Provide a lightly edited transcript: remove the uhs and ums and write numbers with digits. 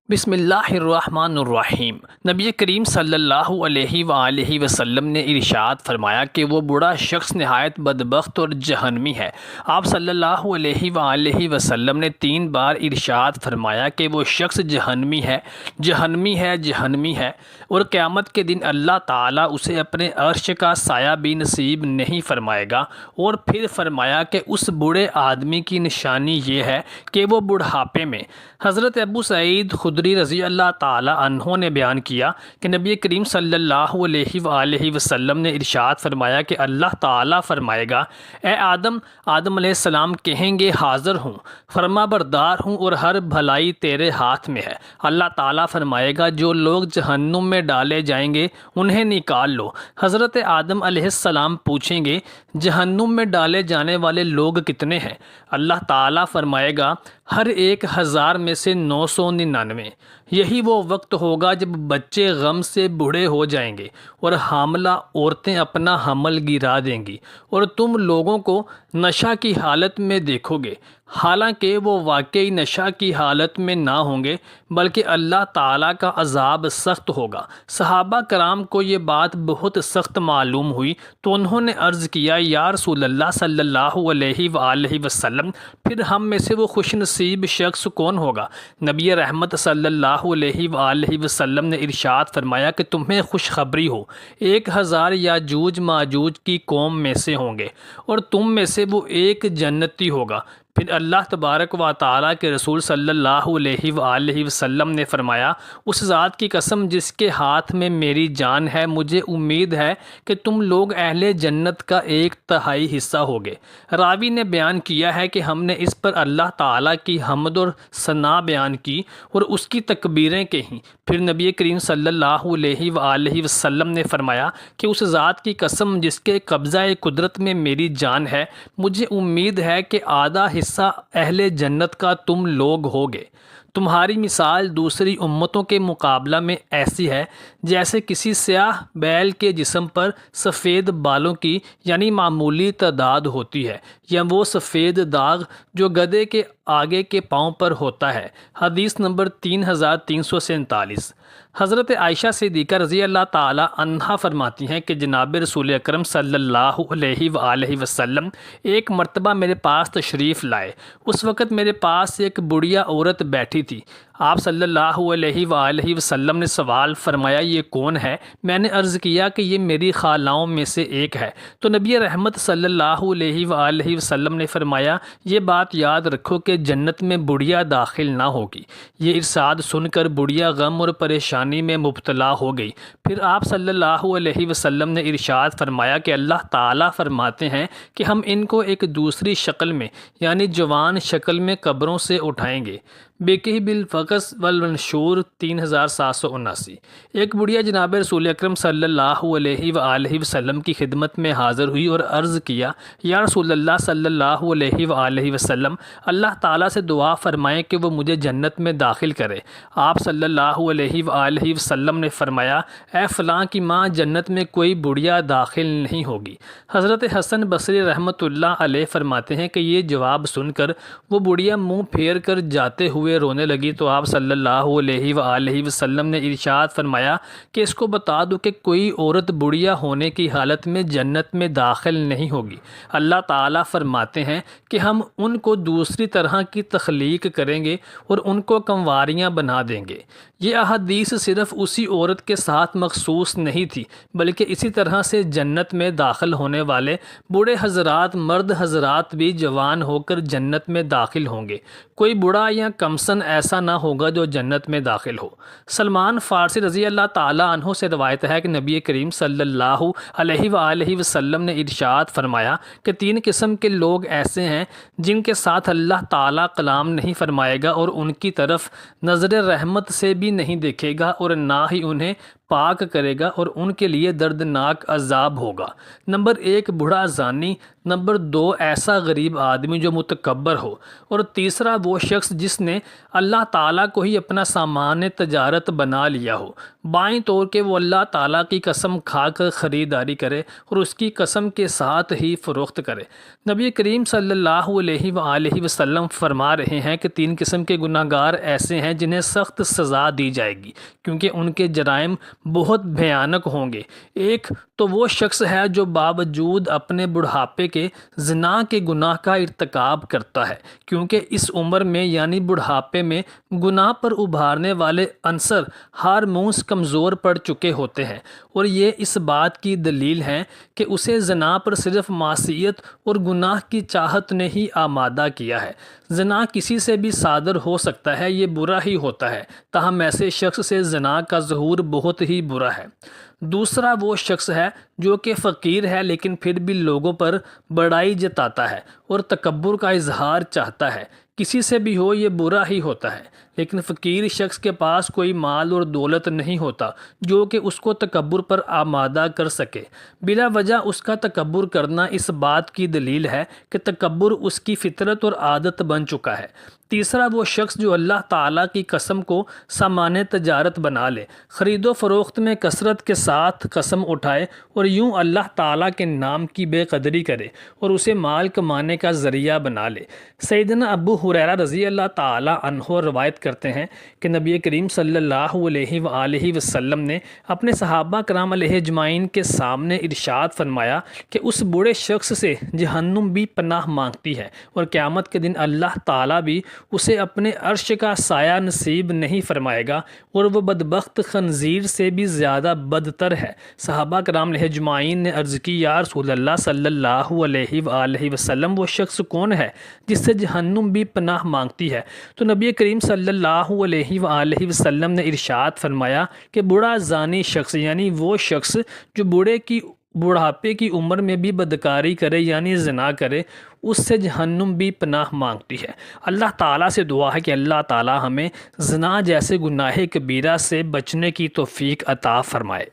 بسم اللہ الرحمن الرحیم۔ نبی کریم صلی اللہ علیہ وآلہ وسلم نے ارشاد فرمایا کہ وہ بڑا شخص نہایت بدبخت اور جہنمی ہے۔ آپ صلی اللہ علیہ وآلہ وسلم نے 3 بار ارشاد فرمایا کہ وہ شخص جہنمی ہے، جہنمی ہے، جہنمی ہے، اور قیامت کے دن اللہ تعالیٰ اسے اپنے عرش کا سایہ بھی نصیب نہیں فرمائے گا۔ اور پھر فرمایا کہ اس بوڑھے آدمی کی نشانی یہ ہے کہ وہ بڑھاپے میں۔ حضرت ابو سعید خدری رضی اللہ تعالی عنہ نے بیان کیا کہ نبی کریم صلی اللہ علیہ وآلہ وسلم نے ارشاد فرمایا کہ اللہ تعالیٰ فرمائے گا، اے آدم۔ آدم علیہ السلام کہیں گے حاضر ہوں، فرما بردار ہوں اور ہر بھلائی تیرے ہاتھ میں ہے۔ اللہ تعالیٰ فرمائے گا جو لوگ جہنم میں ڈالے جائیں گے انہیں نکال لو۔ حضرت آدم علیہ السلام پوچھیں گے جہنم میں ڈالے جانے والے لوگ کتنے ہیں؟ اللہ تعالیٰ فرمائے گا ہر 1000 میں سے 999۔ یہی وہ وقت ہوگا جب بچے غم سے بوڑھے ہو جائیں گے اور حاملہ عورتیں اپنا حمل گرا دیں گی، اور تم لوگوں کو نشہ کی حالت میں دیکھو گے، حالانکہ وہ واقعی نشہ کی حالت میں نہ ہوں گے بلکہ اللہ تعالیٰ کا عذاب سخت ہوگا۔ صحابہ کرام کو یہ بات بہت سخت معلوم ہوئی تو انہوں نے عرض کیا یا رسول اللہ صلی اللہ علیہ وآلہ وسلم، پھر ہم میں سے وہ خوش نصیب شخص کون ہوگا؟ نبی رحمت صلی اللہ علیہ وآلہ وسلم نے ارشاد فرمایا کہ تمہیں خوشخبری ہو، 1000 یاجوج ماجوج کی قوم میں سے ہوں گے اور تم میں سے وہ ایک جنتی ہوگا۔ پھر اللہ تبارک و تعالیٰ کے رسول صلی اللہ علیہ وآلہ وسلم نے فرمایا اس ذات کی قسم جس کے ہاتھ میں میری جان ہے، مجھے امید ہے کہ تم لوگ اہل جنت کا 1/3 حصہ ہوگے۔ راوی نے بیان کیا ہے کہ ہم نے اس پر اللہ تعالیٰ کی حمد اور ثنا بیان کی اور اس کی تکبیریں کہیں۔ پھر نبی کریم صلی اللہ علیہ وآلہ وسلم نے فرمایا کہ اس ذات کی قسم جس کے قبضہ قدرت میں میری جان ہے، مجھے امید ہے کہ آدھا حصہ اہل جنت کا تم لوگ ہوگے۔ تمہاری مثال دوسری امتوں کے مقابلہ میں ایسی ہے جیسے کسی سیاہ بیل کے جسم پر سفید بالوں کی یعنی معمولی تعداد ہوتی ہے، یا وہ سفید داغ جو گدھے کے آگے کے پاؤں پر ہوتا ہے۔ حدیث نمبر 3347۔ حضرت عائشہ صدیقہ رضی اللہ تعالی عنہا فرماتی ہیں کہ جناب رسول اکرم صلی اللہ علیہ وآلہ وسلم ایک مرتبہ میرے پاس تشریف لائے۔ اس وقت میرے پاس ایک بڑھیا عورت بیٹھی تھی۔ آپ صلی اللہ علیہ وآلہ وسلم نے سوال فرمایا یہ کون ہے؟ میں نے عرض کیا کہ یہ میری خالاؤں میں سے ایک ہے۔ تو نبی رحمت صلی اللہ علیہ وآلہ وسلم نے فرمایا یہ بات یاد رکھو کہ جنت میں بڑھیا داخل نہ ہوگی۔ یہ ارشاد سن کر بڑھیا غم اور پریشانی میں مبتلا ہو گئی۔ پھر آپ صلی اللہ علیہ وسلم نے ارشاد فرمایا کہ اللہ تعالیٰ فرماتے ہیں کہ ہم ان کو ایک دوسری شکل میں یعنی جوان شکل میں قبروں سے اٹھائیں گے۔ بِکِہ بالفقس والمنشور 3779۔ ایک بڑھیا جناب رسول اکرم صلی اللہ علیہ وآلہ وسلم کی خدمت میں حاضر ہوئی اور عرض کیا یا رسول اللہ صلی اللہ علیہ وآلہ وسلم، اللہ تعالیٰ سے دعا فرمائیں کہ وہ مجھے جنت میں داخل کرے۔ آپ صلی اللہ علیہ وآلہ وسلم نے فرمایا اے فلاں کی ماں، جنت میں کوئی بڑھیا داخل نہیں ہوگی۔ حضرت حسن بصری رحمۃ اللہ علیہ فرماتے ہیں کہ یہ جواب سن کر وہ بڑھیا منہ پھیر کر جاتے ہوئے رونے لگی تو آپ صلی اللہ علیہ وآلہ وسلم نے ارشاد فرمایا کہ اس کو بتا دو کہ کوئی عورت بڑھیا ہونے کی حالت میں جنت میں داخل نہیں ہوگی۔ اللہ تعالیٰ فرماتے ہیں کہ ہم ان کو دوسری طرح کی تخلیق کریں گے اور ان کو کنواریاں بنا دیں گے۔ یہ احادیث صرف اسی عورت کے ساتھ مخصوص نہیں تھی بلکہ اسی طرح سے جنت میں داخل ہونے والے بوڑھے حضرات، مرد حضرات بھی جوان ہو کر جنت میں داخل ہوں گے۔ کوئی بوڑھا یا کمسن ایسا نہ ہوگا جو جنت میں داخل ہو۔ سلمان فارسی رضی اللہ تعالی عنہ سے روایت ہے کہ نبی کریم صلی اللہ علیہ وآلہ وسلم نے ارشاد فرمایا کہ 3 قسم کے لوگ ایسے ہیں جن کے ساتھ اللہ تعالیٰ کلام نہیں فرمائے گا اور ان کی طرف نظر رحمت سے بھی نہیں دیکھے گا اور نہ ہی انہیں پاک کرے گا، اور ان کے لیے دردناک عذاب ہوگا۔ نمبر 1 بوڑھا زانی، نمبر 2 ایسا غریب آدمی جو متکبر ہو، اور تیسرا وہ شخص جس نے اللہ تعالیٰ کو ہی اپنا سامان تجارت بنا لیا ہو، بائیں طور کہ وہ اللہ تعالیٰ کی قسم کھا کر خریداری کرے اور اس کی قسم کے ساتھ ہی فروخت کرے۔ نبی کریم صلی اللہ علیہ وآلہ وسلم فرما رہے ہیں کہ 3 قسم کے گناہ گار ایسے ہیں جنہیں سخت سزا دی جائے گی، کیونکہ ان کے جرائم بہت بھیانک ہوں گے۔ ایک تو وہ شخص ہے جو باوجود اپنے بڑھاپے کے زنا کے گناہ کا ارتکاب کرتا ہے، کیونکہ اس عمر میں یعنی بڑھاپے میں گناہ پر ابھارنے والے عنصر ہارمونز کمزور پڑ چکے ہوتے ہیں، اور یہ اس بات کی دلیل ہے کہ اسے زنا پر صرف معصیت اور گناہ کی چاہت نے ہی آمادہ کیا ہے۔ زنا کسی سے بھی صادر ہو سکتا ہے، یہ برا ہی ہوتا ہے، تاہم ایسے شخص سے زنا کا ظہور بہت ہی برا ہے۔ دوسرا وہ شخص ہے جو کہ فقیر ہے لیکن پھر بھی لوگوں پر بڑائی جتاتا ہے اور تکبر کا اظہار چاہتا ہے۔ کسی سے بھی ہو یہ برا ہی ہوتا ہے، لیکن فقیر شخص کے پاس کوئی مال اور دولت نہیں ہوتا جو کہ اس کو تکبر پر آمادہ کر سکے۔ بلا وجہ اس کا تکبر کرنا اس بات کی دلیل ہے کہ تکبر اس کی فطرت اور عادت بن چکا ہے۔ تیسرا وہ شخص جو اللہ تعالیٰ کی قسم کو سامان تجارت بنا لے، خرید و فروخت میں کثرت کے ساتھ قسم اٹھائے اور یوں اللہ تعالیٰ کے نام کی بے قدری کرے اور اسے مال کمانے کا ذریعہ بنا لے۔ سیدنا ابو ہریرہ رضی اللہ تعالیٰ عنہ روایت کرتے ہیں کہ نبی کریم صلی اللہ علیہ وآلہ وسلم نے اپنے صحابہ کرام علیہ اجمعین کے سامنے ارشاد فرمایا کہ اس بوڑھے شخص سے جہنم بھی پناہ مانگتی ہے، اور قیامت کے دن اللہ تعالیٰ بھی اسے اپنے عرش کا سایہ نصیب نہیں فرمائے گا، اور وہ بدبخت خنزیر سے بھی زیادہ بدتر ہے۔ صحابہ کرام علیہ اجمعین نے عرض کی، یا رسول اللہ صلی اللہ علیہ وآلہ وسلم، وہ شخص کون ہے جس سے جہنم بھی پناہ مانگتی ہے؟ تو نبی کریم صلی اللہ علیہ وآلہ وسلم نے ارشاد فرمایا کہ بوڑھا زانی شخص، یعنی وہ شخص جو بڑھاپے کی عمر میں بھی بدکاری کرے یعنی زنا کرے، اس سے جہنم بھی پناہ مانگتی ہے۔ اللہ تعالیٰ سے دعا ہے کہ اللہ تعالیٰ ہمیں زنا جیسے گناہ کبیرہ سے بچنے کی توفیق عطا فرمائے۔